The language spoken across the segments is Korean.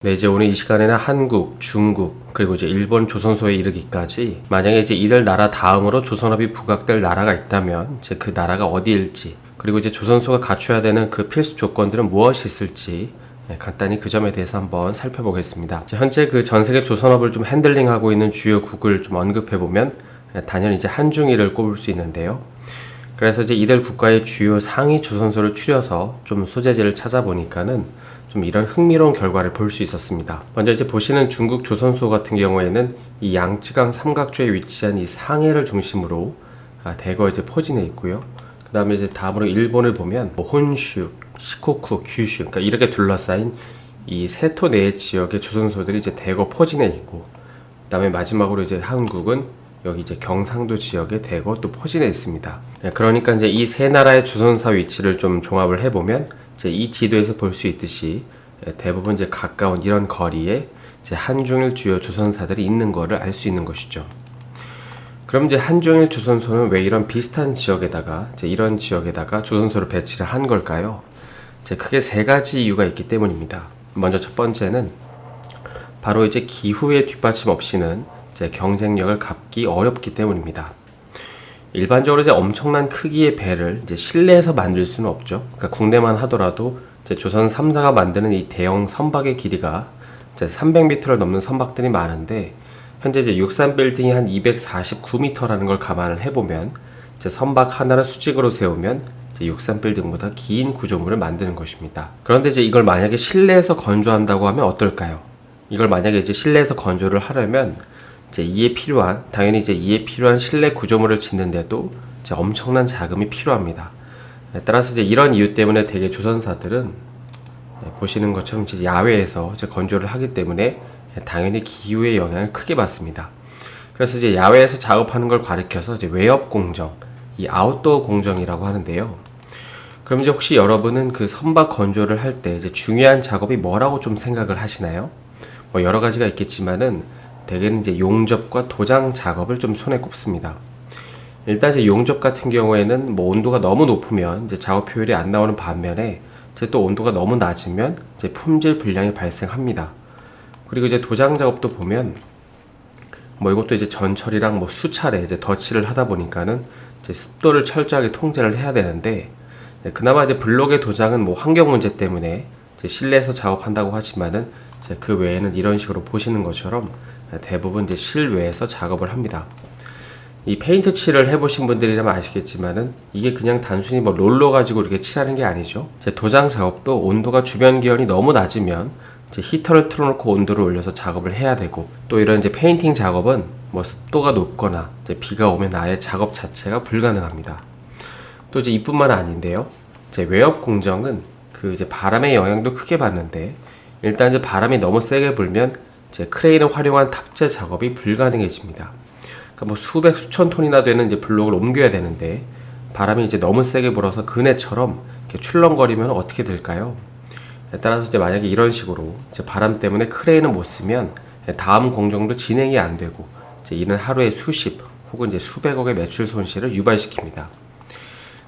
네, 이제 오늘 이 시간에는 한국, 중국, 그리고 이제 일본 조선소에 이르기까지 만약에 이제 이들 나라 다음으로 조선업이 부각될 나라가 있다면 이제 그 나라가 어디일지, 그리고 이제 조선소가 갖춰야 되는 그 필수 조건들은 무엇이 있을지 간단히 그 점에 대해서 한번 살펴보겠습니다. 현재 그 전 세계 조선업을 좀 핸들링하고 있는 주요 국을 좀 언급해보면 단연 이제 한중일을 꼽을 수 있는데요. 그래서 이제 이들 국가의 주요 상위 조선소를 추려서 좀 소재지를 찾아보니까는 좀 이런 흥미로운 결과를 볼 수 있었습니다. 먼저 이제 보시는 중국 조선소 같은 경우에는 이 양쯔강 삼각주에 위치한 이 상해를 중심으로 대거 이제 포진해 있고요. 그 다음에 이제 다음으로 일본을 보면 혼슈, 시코쿠, 규슈, 그러니까 이렇게 둘러싸인 이 세토 네 지역의 조선소들이 이제 대거 포진해 있고, 그 다음에 마지막으로 이제 한국은 여기 이제 경상도 지역에 대거 또 포진해 있습니다. 그러니까 이제 이 세 나라의 조선사 위치를 좀 종합을 해보면 이제 이 지도에서 볼 수 있듯이 대부분 이제 가까운 이런 거리에 이제 한중일 주요 조선사들이 있는 거를 알 수 있는 것이죠. 그럼 이제 한중일 조선소는 왜 이런 비슷한 지역에다가 이런 지역에다가 조선소를 배치를 한 걸까요? 이제 크게 세 가지 이유가 있기 때문입니다. 먼저 첫 번째는 바로 이제 기후의 뒷받침 없이는 이제 경쟁력을 갖기 어렵기 때문입니다. 일반적으로 이제 엄청난 크기의 배를 이제 실내에서 만들 수는 없죠. 그러니까 국내만 하더라도 이제 조선 3사가 만드는 이 대형 선박의 길이가 이제 300m를 넘는 선박들이 많은데, 현재 이제 육산 빌딩이 한 249m라는 걸 감안을 해보면 이제 선박 하나를 수직으로 세우면 이제 육산 빌딩보다 긴 구조물을 만드는 것입니다. 그런데 이제 이걸 만약에 실내에서 건조한다고 하면 어떨까요? 이걸 만약에 이제 실내에서 건조를 하려면 당연히 이에 필요한 실내 구조물을 짓는데도 이제 엄청난 자금이 필요합니다. 따라서 이제 이런 이유 때문에 대개 조선사들은 보시는 것처럼 이제 야외에서 이제 건조를 하기 때문에 당연히 기후의 영향을 크게 받습니다. 그래서 이제 야외에서 작업하는 걸 가리켜서 이제 외업 공정, 이 아웃도어 공정이라고 하는데요. 그럼 이제 혹시 여러분은 그 선박 건조를 할 때 이제 중요한 작업이 뭐라고 좀 생각을 하시나요? 뭐 여러 가지가 있겠지만은 대개는 이제 용접과 도장 작업을 좀 손에 꼽습니다. 일단 이제 용접 같은 경우에는 뭐 온도가 너무 높으면 이제 작업 효율이 안 나오는 반면에 이제 또 온도가 너무 낮으면 이제 품질 불량이 발생합니다. 그리고 이제 도장 작업도 보면 뭐 이것도 이제 전철이랑 뭐 수차례 이제 덧칠을 하다 보니까는 이제 습도를 철저하게 통제를 해야 되는데, 그나마 이제 블록의 도장은 뭐 환경 문제 때문에 이제 실내에서 작업한다고 하지만은 이제 그 외에는 이런 식으로 보시는 것처럼 대부분 이제 실외에서 작업을 합니다. 이 페인트 칠을 해보신 분들이라면 아시겠지만은 이게 그냥 단순히 뭐 롤러 가지고 이렇게 칠하는 게 아니죠. 도장 작업도 온도가 주변 기온이 너무 낮으면 이제 히터를 틀어놓고 온도를 올려서 작업을 해야 되고, 또 이런 이제 페인팅 작업은 뭐 습도가 높거나 이제 비가 오면 아예 작업 자체가 불가능합니다. 또 이제 이뿐만 아닌데요. 외업 공정은 그 이제 바람의 영향도 크게 받는데, 일단 이제 바람이 너무 세게 불면 이제 크레인을 활용한 탑재 작업이 불가능해집니다. 그러니까 뭐 수백 수천 톤이나 되는 이제 블록을 옮겨야 되는데 바람이 이제 너무 세게 불어서 그네처럼 이렇게 출렁거리면 어떻게 될까요? 따라서 이제 만약에 이런 식으로 이제 바람 때문에 크레인을 못 쓰면 다음 공정도 진행이 안 되고 이는 하루에 수십 혹은 이제 수백억의 매출 손실을 유발시킵니다.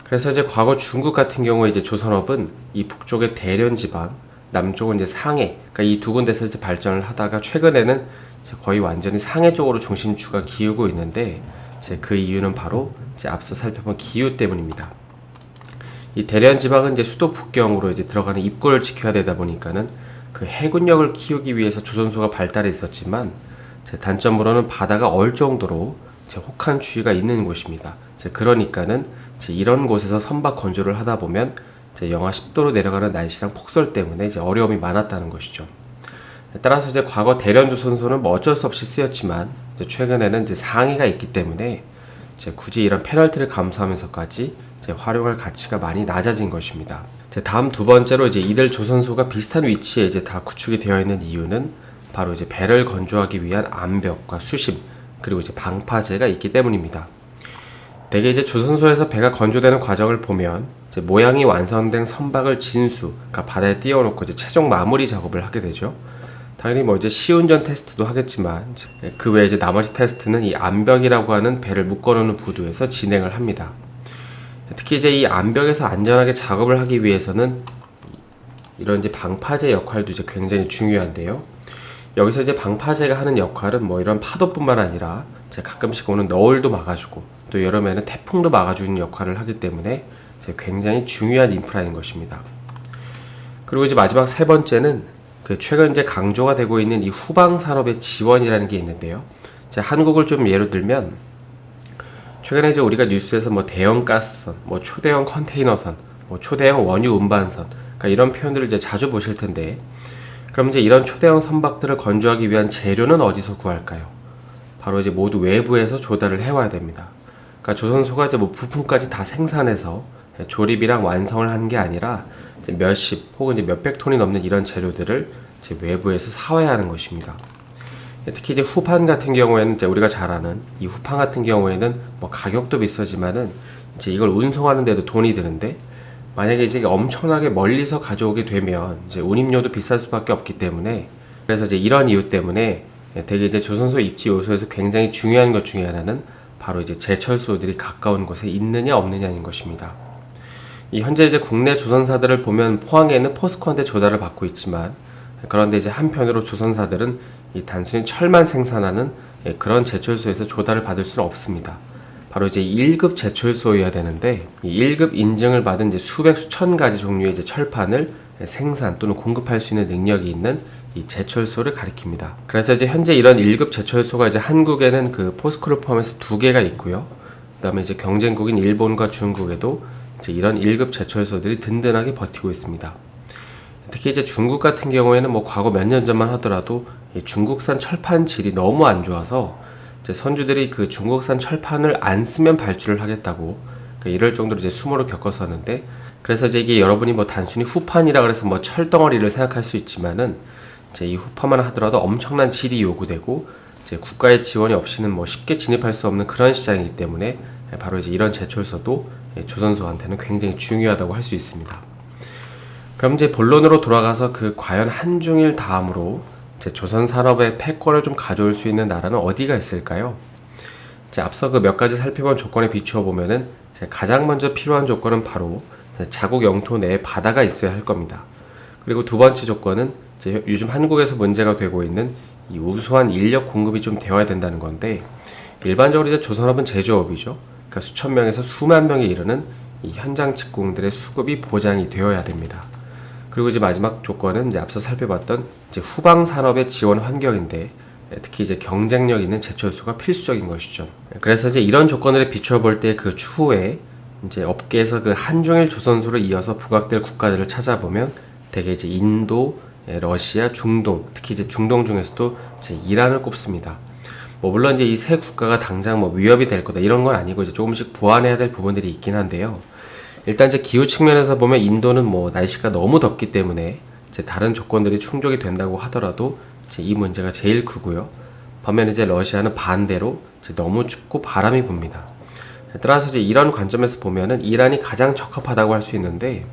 그래서 이제 과거 중국 같은 경우에 이제 조선업은 이 북쪽의 대련 지방, 남쪽은 이제 상해, 그러니까 이 두 군데서 이제 발전을 하다가 최근에는 이제 거의 완전히 상해 쪽으로 중심추가 기우고 있는데, 이제 그 이유는 바로 이제 앞서 살펴본 기후 때문입니다. 이 대련 지방은 이제 수도 북경으로 이제 들어가는 입구를 지켜야 되다 보니까는 그 해군력을 키우기 위해서 조선소가 발달해 있었지만, 단점으로는 바다가 얼 정도로 혹한 추위가 있는 곳입니다. 그러니까는 이런 곳에서 선박 건조를 하다 보면 영하 10도로 내려가는 날씨랑 폭설 때문에 이제 어려움이 많았다는 것이죠. 따라서 이제 과거 대련 조선소는 뭐 어쩔 수 없이 쓰였지만 이제 최근에는 이제 상해가 있기 때문에 이제 굳이 이런 페널티를 감수하면서까지 이제 활용할 가치가 많이 낮아진 것입니다. 이제 다음 두 번째로 이제 이들 조선소가 비슷한 위치에 이제 다 구축이 되어 있는 이유는 바로 이제 배를 건조하기 위한 암벽과 수심, 그리고 이제 방파제가 있기 때문입니다. 대개 이제 조선소에서 배가 건조되는 과정을 보면 이제 모양이 완성된 선박을 진수, 그러니까 바다에 띄워놓고 이제 최종 마무리 작업을 하게 되죠. 당연히 뭐 이제 시운전 테스트도 하겠지만 그 외에 이제 나머지 테스트는 이 암벽이라고 하는 배를 묶어놓는 부두에서 진행을 합니다. 특히 이제 이 암벽에서 안전하게 작업을 하기 위해서는 이런 이제 방파제 역할도 이제 굉장히 중요한데요. 여기서 이제 방파제가 하는 역할은 뭐 이런 파도뿐만 아니라 이제 가끔씩 오는 너울도 막아주고 또 여름에는 태풍도 막아주는 역할을 하기 때문에 이제 굉장히 중요한 인프라인 것입니다. 그리고 이제 마지막 세 번째는 그 최근 이제 강조가 되고 있는 이 후방 산업의 지원이라는 게 있는데요. 이제 한국을 좀 예로 들면 최근에 이제 우리가 뉴스에서 뭐 대형 가스선, 뭐 초대형 컨테이너선, 뭐 초대형 원유 운반선, 그러니까 이런 표현들을 이제 자주 보실 텐데, 그럼 이제 이런 초대형 선박들을 건조하기 위한 재료는 어디서 구할까요? 바로 이제 모두 외부에서 조달을 해와야 됩니다. 그러니까 조선소가 이제 뭐 부품까지 다 생산해서 조립이랑 완성을 하는 게 아니라 이제 몇십 혹은 이제 몇백 톤이 넘는 이런 재료들을 이제 외부에서 사와야 하는 것입니다. 특히 이제 후판 같은 경우에는 이제 우리가 잘 아는 이 후판 같은 경우에는 뭐 가격도 비싸지만은 이제 이걸 운송하는데도 돈이 드는데, 만약에 이제 엄청나게 멀리서 가져오게 되면 이제 운임료도 비쌀 수밖에 없기 때문에, 그래서 이제 이런 이유 때문에 되게 이제 조선소 입지 요소에서 굉장히 중요한 것 중에 하나는 바로 이제 제철소들이 가까운 곳에 있느냐 없느냐인 것입니다. 이 현재 이제 국내 조선사들을 보면 포항에는 포스코한테 조달을 받고 있지만, 그런데 이제 한편으로 조선사들은 이 단순히 철만 생산하는 그런 제철소에서 조달을 받을 수는 없습니다. 바로 이제 1급 제철소여야 되는데, 이 1급 인증을 받은 이제 수백 수천 가지 종류의 이제 철판을 생산 또는 공급할 수 있는 능력이 있는 이 제철소를 가리킵니다. 그래서 이제 현재 이런 1급 제철소가 이제 한국에는 그 포스코를 포함해서 2개가 있고요. 그다음에 이제 경쟁국인 일본과 중국에도 이제 이런 1급 제철소들이 든든하게 버티고 있습니다. 특히 이제 중국 같은 경우에는 뭐 과거 몇 년 전만 하더라도 이 중국산 철판 질이 너무 안 좋아서 이제 선주들이 그 중국산 철판을 안 쓰면 발주를 하겠다고 이럴 정도로 이제 수모를 겪었었는데, 그래서 이제 이게 여러분이 뭐 단순히 후판이라 그래서 뭐 철덩어리를 생각할 수 있지만은 이제 이 후판만 하더라도 엄청난 질이 요구되고 이제 국가의 지원이 없이는 뭐 쉽게 진입할 수 없는 그런 시장이기 때문에 바로 이제 이런 제철소도 조선소한테는 굉장히 중요하다고 할 수 있습니다. 그럼 이제 본론으로 돌아가서 그 과연 한중일 다음으로 이제 조선 산업의 패권을 좀 가져올 수 있는 나라는 어디가 있을까요? 이제 앞서 그 몇 가지 살펴본 조건에 비추어 보면은 가장 먼저 필요한 조건은 바로 자국 영토 내에 바다가 있어야 할 겁니다. 그리고 두 번째 조건은 이제 요즘 한국에서 문제가 되고 있는 이 우수한 인력 공급이 좀 되어야 된다는 건데, 일반적으로 이제 조선업은 제조업이죠. 그러니까 수천 명에서 수만 명에 이르는 이 현장 직공들의 수급이 보장이 되어야 됩니다. 그리고 이제 마지막 조건은 이제 앞서 살펴봤던 이제 후방 산업의 지원 환경인데, 특히 이제 경쟁력 있는 제철소가 필수적인 것이죠. 그래서 이제 이런 조건을 비추어 볼 때 그 추후에 이제 업계에서 그 한중일 조선소를 이어서 부각될 국가들을 찾아보면 되게 이제 인도, 러시아, 중동, 특히 이제 중동 중에서도 이제 이란을 꼽습니다. 뭐 물론 이제 이 세 국가가 당장 뭐 위협이 될 거다 이런 건 아니고 이제 조금씩 보완해야 될 부분들이 있긴 한데요. 일단 이제 기후 측면에서 보면 인도는 뭐 날씨가 너무 덥기 때문에 이제 다른 조건들이 충족이 된다고 하더라도 이제 이 문제가 제일 크고요. 반면에 이제 러시아는 반대로 이제 너무 춥고 바람이 붑니다. 따라서 이제 이런 관점에서 보면은 이란이 가장 적합하다고 할 수 있는데,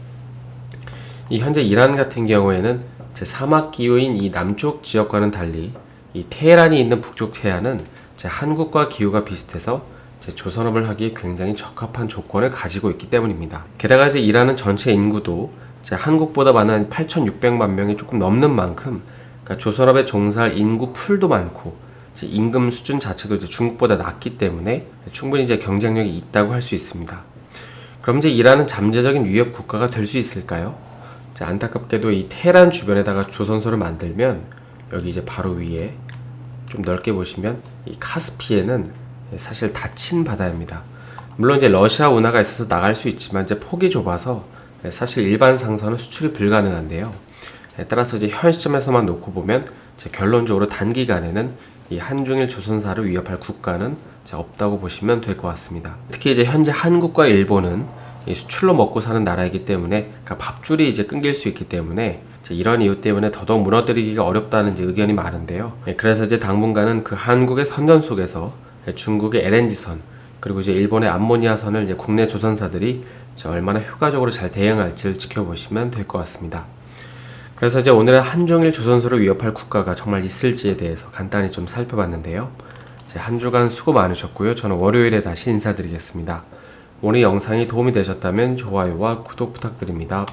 이 현재 이란 같은 경우에는 제 사막 기후인 이 남쪽 지역과는 달리 이 테헤란이 있는 북쪽 해안은 제 한국과 기후가 비슷해서 제 조선업을 하기에 굉장히 적합한 조건을 가지고 있기 때문입니다. 게다가 이제 이란은 전체 인구도 제 한국보다 많은 8,600만 명이 조금 넘는 만큼, 그러니까 조선업에 종사할 인구 풀도 많고 이제 임금 수준 자체도 이제 중국보다 낮기 때문에 충분히 이제 경쟁력이 있다고 할 수 있습니다. 그럼 이제 이란은 잠재적인 위협 국가가 될 수 있을까요? 안타깝게도 이 테헤란 주변에다가 조선소를 만들면 여기 이제 바로 위에 좀 넓게 보시면 이 카스피해는 사실 닫힌 바다입니다. 물론 이제 러시아 운하가 있어서 나갈 수 있지만 이제 폭이 좁아서 사실 일반 상선은 수출이 불가능한데요. 따라서 이제 현 시점에서만 놓고 보면 결론적으로 단기간에는 이 한중일 조선사를 위협할 국가는 없다고 보시면 될 것 같습니다. 특히 이제 현재 한국과 일본은 이 수출로 먹고 사는 나라이기 때문에 그러니까 밥줄이 이제 끊길 수 있기 때문에 이런 이유 때문에 더더욱 무너뜨리기가 어렵다는 이제 의견이 많은데요. 그래서 이제 당분간은 그 한국의 선전 속에서 중국의 LNG선 그리고 이제 일본의 암모니아선을 이제 국내 조선사들이 얼마나 효과적으로 잘 대응할지를 지켜보시면 될 것 같습니다. 그래서 이제 오늘은 한중일 조선소를 위협할 국가가 정말 있을지에 대해서 간단히 좀 살펴봤는데요. 한 주간 수고 많으셨고요. 저는 월요일에 다시 인사드리겠습니다. 오늘 영상이 도움이 되셨다면 좋아요와 구독 부탁드립니다.